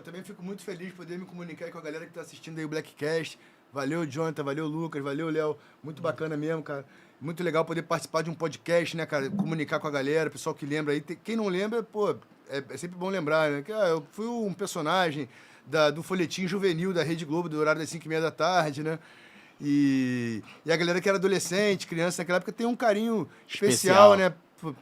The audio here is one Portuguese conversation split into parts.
Pô, também fico muito feliz de poder me comunicar aí com a galera que tá assistindo aí o Blackcast. Valeu, Jonathan, valeu, Lucas, valeu, Léo. Muito bacana mesmo, cara. Muito legal poder participar de um podcast, né, cara? Comunicar com a galera, pessoal que lembra aí. Quem não lembra, pô, é sempre bom lembrar, né? Que, eu fui um personagem do folhetim juvenil da Rede Globo, do horário das 5h30 da tarde, né? E a galera que era adolescente, criança naquela época, tem um carinho especial, né?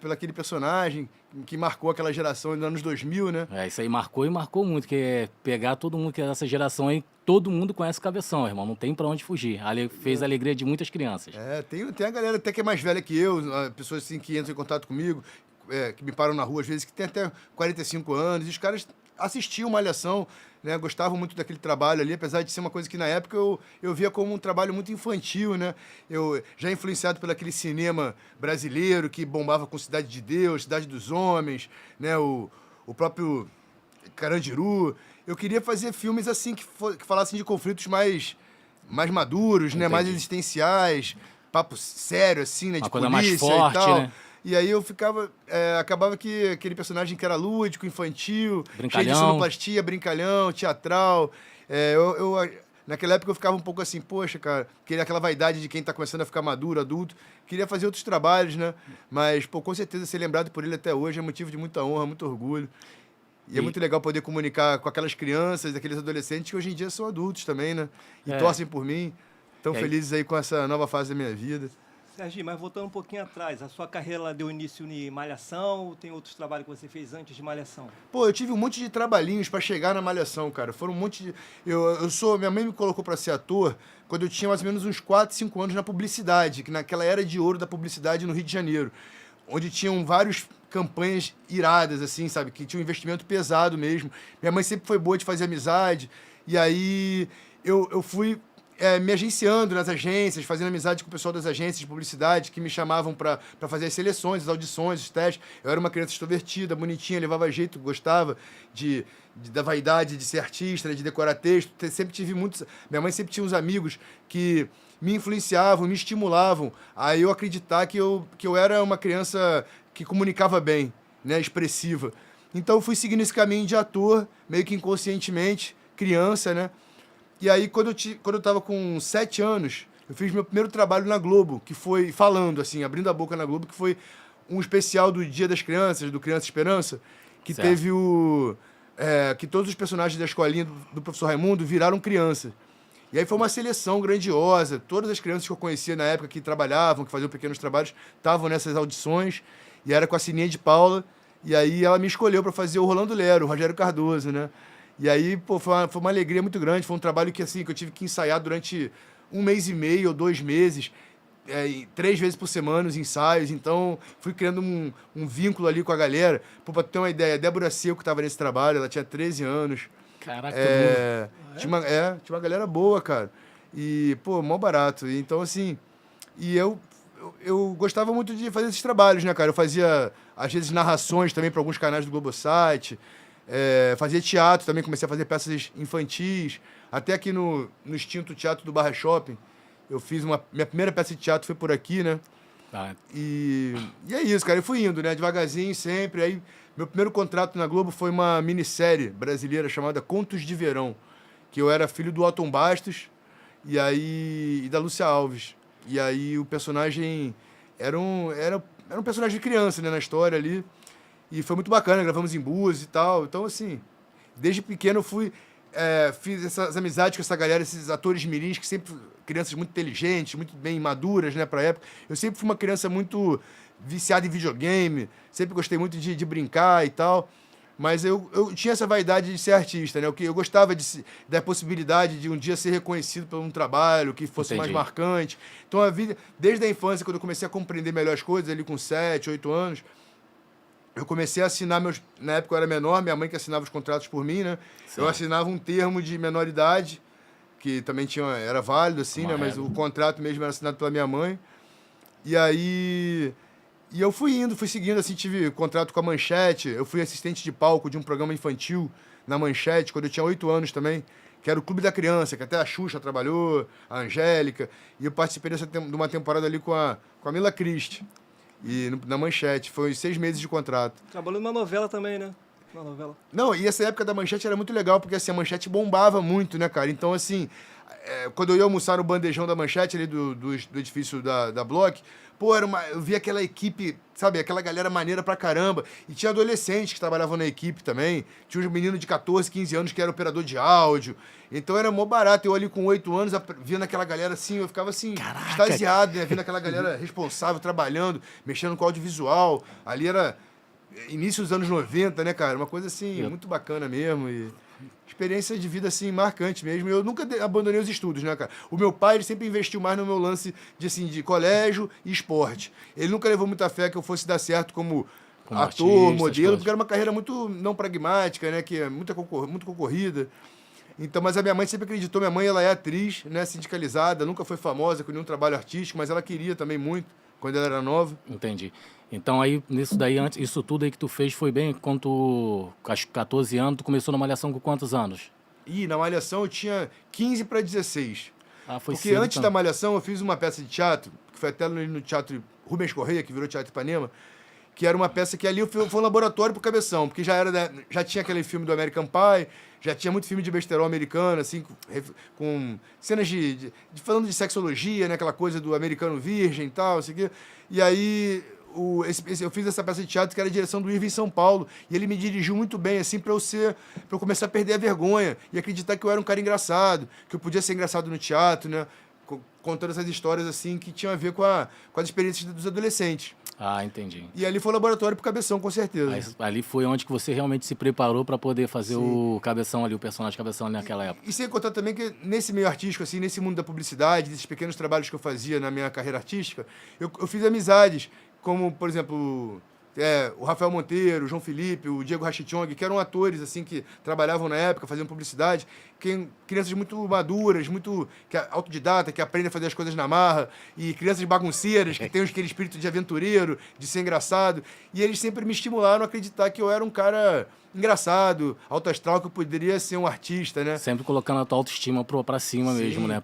Pelo aquele personagem que marcou aquela geração nos anos 2000, né? Isso aí marcou e marcou muito, que é pegar todo mundo que é dessa geração aí, todo mundo conhece o Cabeção, irmão, não tem pra onde fugir. Fez a alegria de muitas crianças. Tem a galera até que é mais velha que eu, pessoas assim que entram em contato comigo, que me param na rua às vezes, que tem até 45 anos, e os caras assistiam Malhação, né? Gostavam muito daquele trabalho ali, apesar de ser uma coisa que na época eu via como um trabalho muito infantil, né? Eu já influenciado pelo aquele cinema brasileiro que bombava com Cidade de Deus, Cidade dos Homens, né? O próprio Carandiru. Eu queria fazer filmes assim que falassem de conflitos mais maduros, né? Mais existenciais, papo sério assim, né? De coisa polícia mais forte, e tal. né? E aí eu ficava... acabava que aquele personagem que era lúdico, infantil, cheio de Brincalhão. sonoplastia, brincalhão, teatral. Naquela época eu ficava um pouco assim, poxa, cara, aquela vaidade de quem tá começando a ficar maduro, adulto. Queria fazer outros trabalhos, né? Mas, pô, com certeza ser lembrado por ele até hoje é motivo de muita honra, muito orgulho. E é muito legal poder comunicar com aquelas crianças, aqueles adolescentes que hoje em dia são adultos também, né? E torcem por mim. Estão felizes aí com essa nova fase da minha vida. Serginho, mas voltando um pouquinho atrás, a sua carreira ela deu início em Malhação ou tem outros trabalhos que você fez antes de Malhação? Pô, eu tive um monte de trabalhinhos pra chegar na Malhação, cara. Foram um monte de... Minha mãe me colocou pra ser ator quando eu tinha mais ou menos uns 4, 5 anos na publicidade, que naquela era de ouro da publicidade no Rio de Janeiro, onde tinham várias campanhas iradas, assim, sabe? Que tinha um investimento pesado mesmo. Minha mãe sempre foi boa de fazer amizade. E aí eu fui... me agenciando nas agências, fazendo amizade com o pessoal das agências de publicidade que me chamavam para fazer as seleções, as audições, os testes. Eu era uma criança extrovertida, bonitinha, levava jeito, gostava da vaidade de ser artista, de decorar texto. Sempre tive muitos... Minha mãe sempre tinha uns amigos que me influenciavam, me estimulavam a eu acreditar que eu era uma criança que comunicava bem, né, expressiva. Então eu fui seguindo esse caminho de ator, meio que inconscientemente, criança, né? E aí, quando eu tava com 7 anos, eu fiz meu primeiro trabalho na Globo, que foi falando, assim, abrindo a boca na Globo, que foi um especial do Dia das Crianças, do Criança Esperança, que teve que todos os personagens da escolinha do professor Raimundo viraram crianças. E aí foi uma seleção grandiosa, todas as crianças que eu conhecia na época que trabalhavam, que faziam pequenos trabalhos, estavam nessas audições, e era com a Sininha de Paula, e aí ela me escolheu para fazer o Rolando Lero, o Rogério Cardoso, né? E aí, pô, foi uma alegria muito grande. Foi um trabalho que, assim, que eu tive que ensaiar durante 1 mês e meio ou 2 meses, 3 vezes por semana os ensaios. Então, fui criando um vínculo ali com a galera. Pô, pra ter uma ideia, a Débora Seco estava nesse trabalho, ela tinha 13 anos. Caraca, tinha uma galera boa, cara. E, pô, mó barato. E, então, assim, eu gostava muito de fazer esses trabalhos, né, cara? Eu fazia, às vezes, narrações também para alguns canais do Globosat. Fazia teatro também, comecei a fazer peças infantis. Até aqui no extinto Teatro do Barra Shopping, eu fiz minha primeira peça de teatro foi por aqui, né? E é isso, cara. Eu fui indo, né? Devagarzinho, sempre. Aí, meu primeiro contrato na Globo foi uma minissérie brasileira chamada Contos de Verão, que eu era filho do Otton Bastos e da Lúcia Alves. E aí o personagem era um personagem de criança, né? Na história ali. E foi muito bacana, gravamos em Búzios e tal. Então, assim, desde pequeno eu fiz essas amizades com essa galera, esses atores mirins, que sempre, crianças muito inteligentes, muito bem maduras, né, pra época. Eu sempre fui uma criança muito viciada em videogame, sempre gostei muito de brincar e tal. Mas eu tinha essa vaidade de ser artista, né? Eu gostava da possibilidade de um dia ser reconhecido por um trabalho que fosse mais marcante. Então, a vida, desde a infância, quando eu comecei a compreender melhor as coisas, ali com 7, 8 anos, eu comecei a assinar Na época eu era menor, minha mãe que assinava os contratos por mim, né? Certo. Eu assinava um termo de menoridade, que também era válido, assim, né? Mas o contrato mesmo era assinado pela minha mãe. E aí... E eu fui seguindo, assim, tive contrato com a Manchete. Eu fui assistente de palco de um programa infantil na Manchete, quando eu tinha 8 anos também, que era o Clube da Criança, que até a Xuxa trabalhou, a Angélica. E eu participei de uma temporada ali com a Mila Christ. E na Manchete, foi 6 meses de contrato. Trabalhou numa novela também, né? na novela. Não, e essa época da Manchete era muito legal, porque assim, a Manchete bombava muito, né, cara? Então, assim, quando eu ia almoçar no bandejão da Manchete, ali do edifício da Block, pô, eu via aquela equipe, sabe, aquela galera maneira pra caramba. E tinha adolescentes que trabalhavam na equipe também. Tinha uns meninos de 14, 15 anos que era operador de áudio. Então era mó barato. Eu ali com 8 anos, vendo aquela galera assim, eu ficava assim, extasiado, né? Vendo aquela galera responsável, trabalhando, mexendo com audiovisual. Ali era início dos anos 90, né, cara? Uma coisa assim, muito bacana mesmo. E experiência de vida, assim, marcante mesmo. Eu nunca abandonei os estudos, né, cara? O meu pai, ele sempre investiu mais no meu lance de, assim, de colégio e esporte. Ele nunca levou muita fé que eu fosse dar certo como ator, artista, modelo, porque era uma carreira muito não pragmática, né? Que é muito concorrida. Então, mas a minha mãe sempre acreditou. Minha mãe, ela é atriz, né? Sindicalizada, nunca foi famosa com nenhum trabalho artístico, mas ela queria também muito, quando ela era nova. Entendi. Então aí, nisso daí, antes, isso tudo aí que tu fez foi bem quando tu, acho que 14 anos, tu começou na Malhação com quantos anos? E na Malhação eu tinha 15 para 16. Ah, foi Porque cedo, antes então. da Malhação eu fiz uma peça de teatro, que foi até no Teatro Rubens Correia, que virou Teatro Ipanema, que era uma peça que ali foi um laboratório pro Cabeção, porque já tinha aquele filme do American Pie, já tinha muito filme de besterol americano, assim, com cenas falando de sexologia, né, aquela coisa do americano virgem e tal, assim, e aí eu fiz essa peça de teatro que era a direção do Irving São Paulo, e ele me dirigiu muito bem, assim, para eu começar a perder a vergonha e acreditar que eu era um cara engraçado, que eu podia ser engraçado no teatro, né, contando essas histórias, assim, que tinham a ver com as experiências dos adolescentes. Ah, entendi. E ali foi o laboratório pro Cabeção, com certeza. Aí, ali foi onde que você realmente se preparou para poder fazer o Cabeção ali, o personagem Cabeção ali naquela época. E sem contar também que nesse meio artístico, assim, nesse mundo da publicidade, desses pequenos trabalhos que eu fazia na minha carreira artística, eu fiz amizades, como, por exemplo, o Rafael Monteiro, o João Felipe, o Diego Rachichong, que eram atores, assim, que trabalhavam na época, faziam publicidade, crianças muito maduras, muito autodidata, que aprendem a fazer as coisas na marra, e crianças bagunceiras, que têm aquele espírito de aventureiro, de ser engraçado, e eles sempre me estimularam a acreditar que eu era um cara engraçado, alto astral, que eu poderia ser um artista, né? Sempre colocando a tua autoestima pra cima Sim. mesmo, né?